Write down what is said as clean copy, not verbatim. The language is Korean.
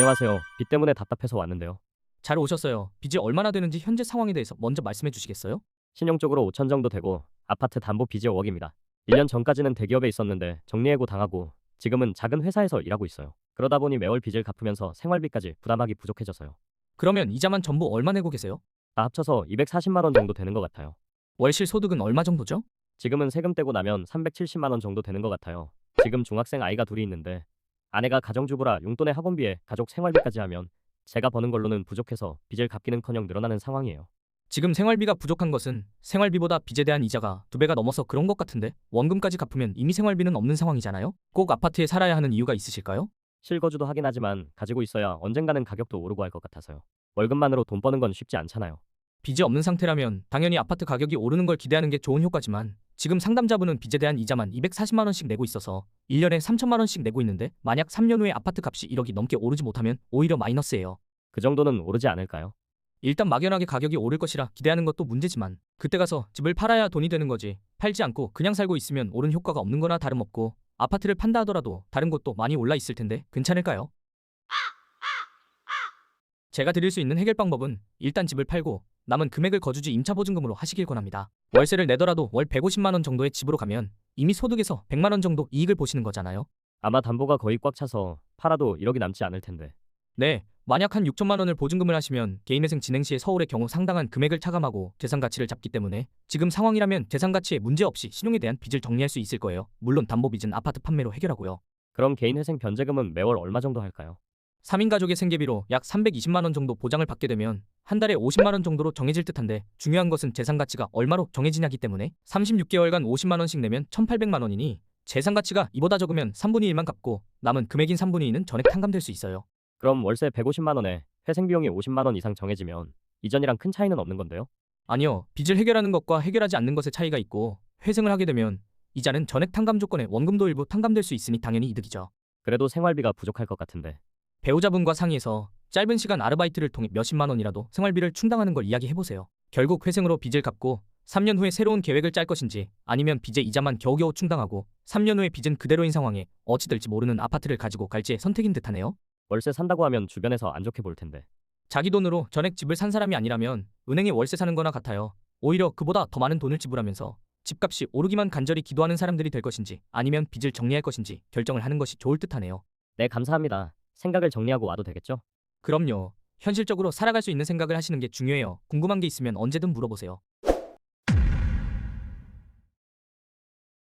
안녕하세요. 빚 때문에 답답해서 왔는데요. 잘 오셨어요. 빚이 얼마나 되는지 현재 상황에 대해서 먼저 말씀해 주시겠어요? 신용적으로 5천 정도 되고 아파트 담보 빚이 5억입니다. 1년 전까지는 대기업에 있었는데 정리해고 당하고 지금은 작은 회사에서 일하고 있어요. 그러다 보니 매월 빚을 갚으면서 생활비까지 부담하기 부족해져서요. 그러면 이자만 전부 얼마 내고 계세요? 다 합쳐서 240만 원 정도 되는 것 같아요. 월실 소득은 얼마 정도죠? 지금은 세금 떼고 나면 370만 원 정도 되는 것 같아요. 지금 중학생 아이가 둘이 있는데 아내가 가정주부라 용돈에 학원비에 가족 생활비까지 하면 제가 버는 걸로는 부족해서 빚을 갚기는커녕 늘어나는 상황이에요. 지금 생활비가 부족한 것은 생활비보다 빚에 대한 이자가 2배가 넘어서 그런 것 같은데 원금까지 갚으면 이미 생활비는 없는 상황이잖아요? 꼭 아파트에 살아야 하는 이유가 있으실까요? 실거주도 하긴 하지만 가지고 있어야 언젠가는 가격도 오르고 할 것 같아서요. 월급만으로 돈 버는 건 쉽지 않잖아요. 빚이 없는 상태라면 당연히 아파트 가격이 오르는 걸 기대하는 게 좋은 효과지만 지금 상담자분은 빚에 대한 이자만 240만 원씩 내고 있어서 1년에 3천만 원씩 내고 있는데 만약 3년 후에 아파트 값이 1억이 넘게 오르지 못하면 오히려 마이너스예요. 그 정도는 오르지 않을까요? 일단 막연하게 가격이 오를 것이라 기대하는 것도 문제지만 그때 가서 집을 팔아야 돈이 되는 거지 팔지 않고 그냥 살고 있으면 오른 효과가 없는 거나 다름없고 아파트를 판다 하더라도 다른 곳도 많이 올라 있을 텐데 괜찮을까요? 제가 드릴 수 있는 해결 방법은 일단 집을 팔고 남은 금액을 거주지 임차보증금으로 하시길 권합니다. 월세를 내더라도 월 150만 원 정도의 집으로 가면 이미 소득에서 100만 원 정도 이익을 보시는 거잖아요. 아마 담보가 거의 꽉 차서 팔아도 1억이 남지 않을 텐데. 네, 만약 한 6천만 원을 보증금을 하시면 개인회생 진행 시에 서울의 경우 상당한 금액을 차감하고 재산 가치를 잡기 때문에 지금 상황이라면 재산 가치에 문제 없이 신용에 대한 빚을 정리할 수 있을 거예요. 물론 담보 빚은 아파트 판매로 해결하고요. 그럼 개인회생 변제금은 매월 얼마 정도 할까요? 3인 가족의 생계비로 약 320만 원 정도 보장을 받게 되면 한 달에 50만 원 정도로 정해질 듯한데 중요한 것은 재산 가치가 얼마로 정해지냐기 때문에 36개월간 50만 원씩 내면 1,800만 원이니 재산 가치가 이보다 적으면 3분의 1만 갚고 남은 금액인 3분의 2는 전액 탕감될 수 있어요. 그럼 월세 150만 원에 회생 비용이 50만 원 이상 정해지면 이전이랑 큰 차이는 없는 건데요? 아니요. 빚을 해결하는 것과 해결하지 않는 것의 차이가 있고 회생을 하게 되면 이자는 전액 탕감 조건에 원금도 일부 탕감될 수 있으니 당연히 이득이죠. 그래도 생활비가 부족할 것 같은데. 배우자분과 상의해서 짧은 시간 아르바이트를 통해 몇십만 원이라도 생활비를 충당하는 걸 이야기해보세요. 결국 회생으로 빚을 갚고 3년 후에 새로운 계획을 짤 것인지 아니면 빚의 이자만 겨우겨우 충당하고 3년 후에 빚은 그대로인 상황에 어찌 될지 모르는 아파트를 가지고 갈지의 선택인 듯하네요. 월세 산다고 하면 주변에서 안 좋게 볼 텐데. 자기 돈으로 전액 집을 산 사람이 아니라면 은행에 월세 사는 거나 같아요. 오히려 그보다 더 많은 돈을 지불하면서 집값이 오르기만 간절히 기도하는 사람들이 될 것인지 아니면 빚을 정리할 것인지 결정을 하는 것이 좋을 듯하네요. 네, 감사합니다. 생각을 정리하고 와도 되겠죠? 그럼요. 현실적으로 살아갈 수 있는 생각을 하시는 게 중요해요. 궁금한 게 있으면 언제든 물어보세요.